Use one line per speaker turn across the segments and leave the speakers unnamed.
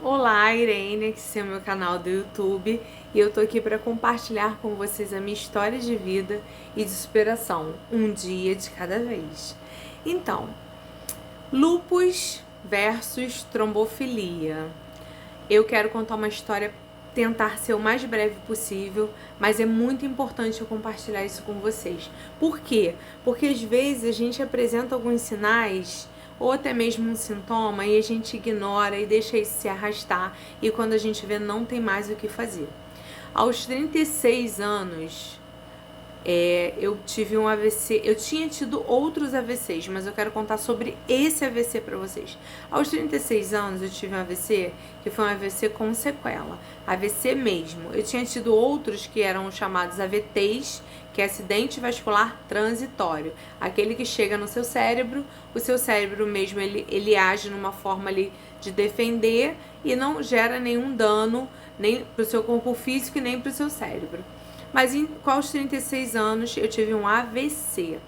Olá, Irene, esse é o meu canal do YouTube e eu tô aqui para compartilhar com vocês a minha história de vida e de superação, um dia de cada vez. Então, lúpus versus trombofilia. Eu quero contar uma história, tentar ser o mais breve possível, mas é muito importante eu compartilhar isso com vocês. Por quê? Porque às vezes a gente apresenta alguns sinais ou até mesmo um sintoma e a gente ignora e deixa isso se arrastar e quando a gente vê não tem mais o que fazer. Aos 36 anos, eu tive um AVC, eu tinha tido outros AVCs, mas eu quero contar sobre esse AVC para vocês. Aos 36 anos eu tive um AVC, que foi um AVC com sequela, AVC mesmo. Eu tinha tido outros que eram chamados AVTs, que é acidente vascular transitório, aquele que chega no seu cérebro, o seu cérebro mesmo ele age numa forma ali de defender e não gera nenhum dano nem para o seu corpo físico e nem para o seu cérebro. Mas aos 36 anos eu tive um AVC.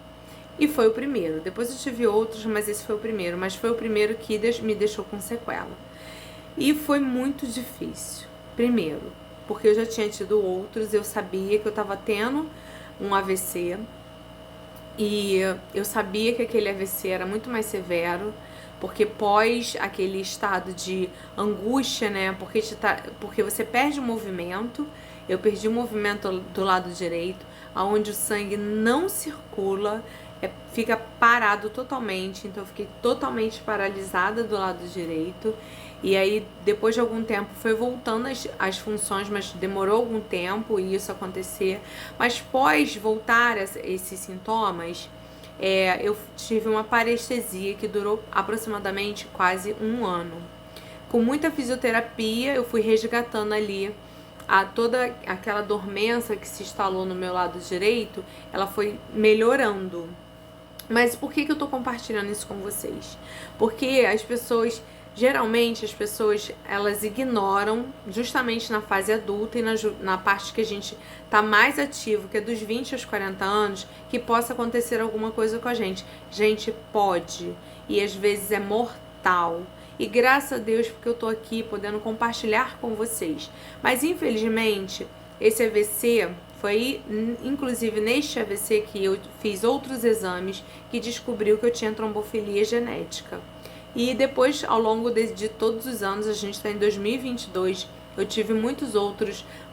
E foi o primeiro. Depois eu tive outros, mas esse foi o primeiro. Mas foi o primeiro que me deixou com sequela. E foi muito difícil. Primeiro, porque eu já tinha tido outros, eu sabia que eu estava tendo um AVC. E eu sabia que aquele AVC era muito mais severo, porque pós aquele estado de angústia, né? Porque você perde o movimento. Eu perdi o movimento do lado direito, aonde o sangue não circula, fica parado totalmente. Então eu fiquei totalmente paralisada do lado direito. E aí, depois de algum tempo, foi voltando as funções, mas demorou algum tempo isso acontecer. Mas pós voltar esses sintomas, eu tive uma parestesia que durou aproximadamente quase um ano. Com muita fisioterapia, eu fui resgatando ali toda aquela dormência que se instalou no meu lado direito, ela foi melhorando. Mas por que eu tô compartilhando isso com vocês? Porque geralmente as pessoas, elas ignoram justamente na fase adulta e na parte que a gente tá mais ativo, que é dos 20 aos 40 anos, que possa acontecer alguma coisa com a gente. Gente, pode. E às vezes é mortal. E graças a Deus porque eu tô aqui podendo compartilhar com vocês. Mas infelizmente, esse AVC foi inclusive neste AVC que eu fiz outros exames que descobriu que eu tinha trombofilia genética. E depois, ao longo de todos os anos, a gente está em 2022, eu tive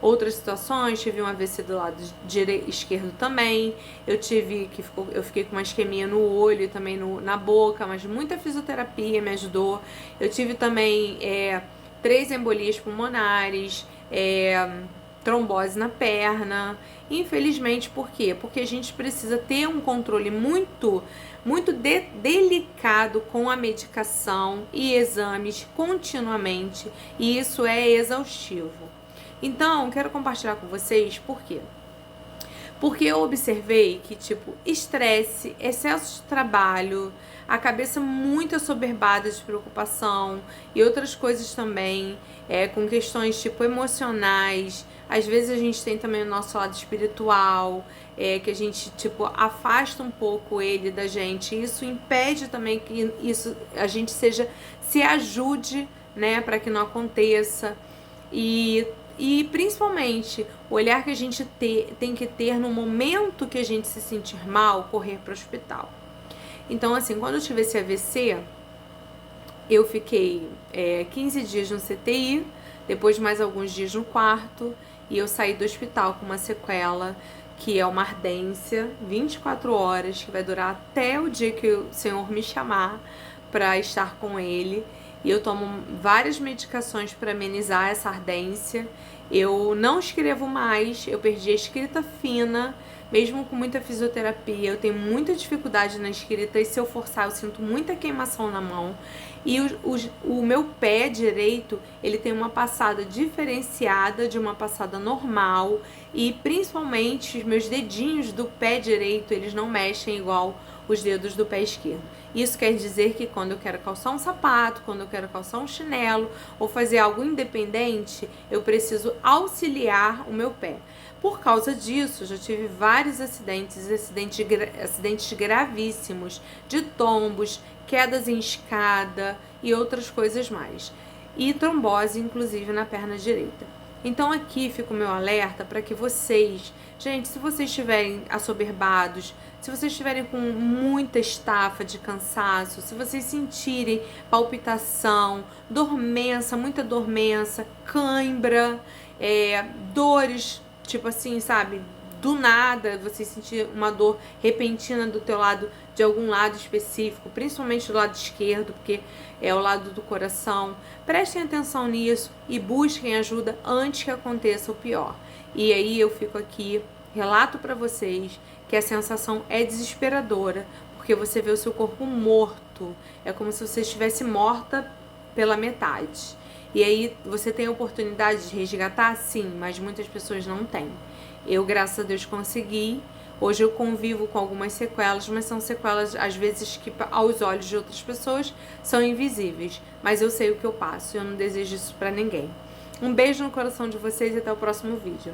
outras situações, tive um AVC do lado esquerdo também, eu fiquei com uma isquemia no olho, também na boca, mas muita fisioterapia me ajudou. Eu tive também 3 embolias pulmonares, trombose na perna. Infelizmente, por quê? Porque a gente precisa ter um controle muito delicado com a medicação e exames continuamente, e isso é exaustivo. Então, quero compartilhar com vocês por quê? Porque eu observei que, estresse, excesso de trabalho, a cabeça muito assoberbada de preocupação e outras coisas também, com questões, emocionais. Às vezes a gente tem também o nosso lado espiritual, que a gente, afasta um pouco ele da gente. Isso impede também que a gente se ajude, né, para que não aconteça. E principalmente, o olhar que a gente tem que ter no momento que a gente se sentir mal, correr para o hospital. Então, assim, quando eu tive esse AVC, eu fiquei 15 dias no CTI, depois mais alguns dias no quarto, e eu saí do hospital com uma sequela, que é uma ardência, 24 horas, que vai durar até o dia que o Senhor me chamar para estar com Ele. E eu tomo várias medicações para amenizar essa ardência. Eu não escrevo mais, eu perdi a escrita fina, mesmo com muita fisioterapia. Eu tenho muita dificuldade na escrita e se eu forçar eu sinto muita queimação na mão. E o meu pé direito, ele tem uma passada diferenciada de uma passada normal. E principalmente os meus dedinhos do pé direito, eles não mexem igual os dedos do pé esquerdo. Isso quer dizer que quando eu quero calçar um sapato, quando eu quero calçar um chinelo ou fazer algo independente, eu preciso auxiliar o meu pé. Por causa disso, já tive vários acidentes gravíssimos, de tombos, quedas em escada e outras coisas mais. e trombose, inclusive, na perna direita. Então aqui fica o meu alerta para que vocês, gente, se vocês estiverem assoberbados, se vocês estiverem com muita estafa de cansaço, se vocês sentirem palpitação, dormência, muita dormência, cãibra, dores, tipo assim, sabe? Do nada, você sentir uma dor repentina do teu lado, de algum lado específico, principalmente do lado esquerdo, porque é o lado do coração. Prestem atenção nisso e busquem ajuda antes que aconteça o pior. E aí eu fico aqui, relato para vocês que a sensação é desesperadora, porque você vê o seu corpo morto, é como se você estivesse morta pela metade. E aí você tem a oportunidade de resgatar? Sim, mas muitas pessoas não têm. Eu, graças a Deus, consegui. Hoje eu convivo com algumas sequelas, mas são sequelas, às vezes, que aos olhos de outras pessoas são invisíveis. Mas eu sei o que eu passo e eu não desejo isso pra ninguém. Um beijo no coração de vocês e até o próximo vídeo.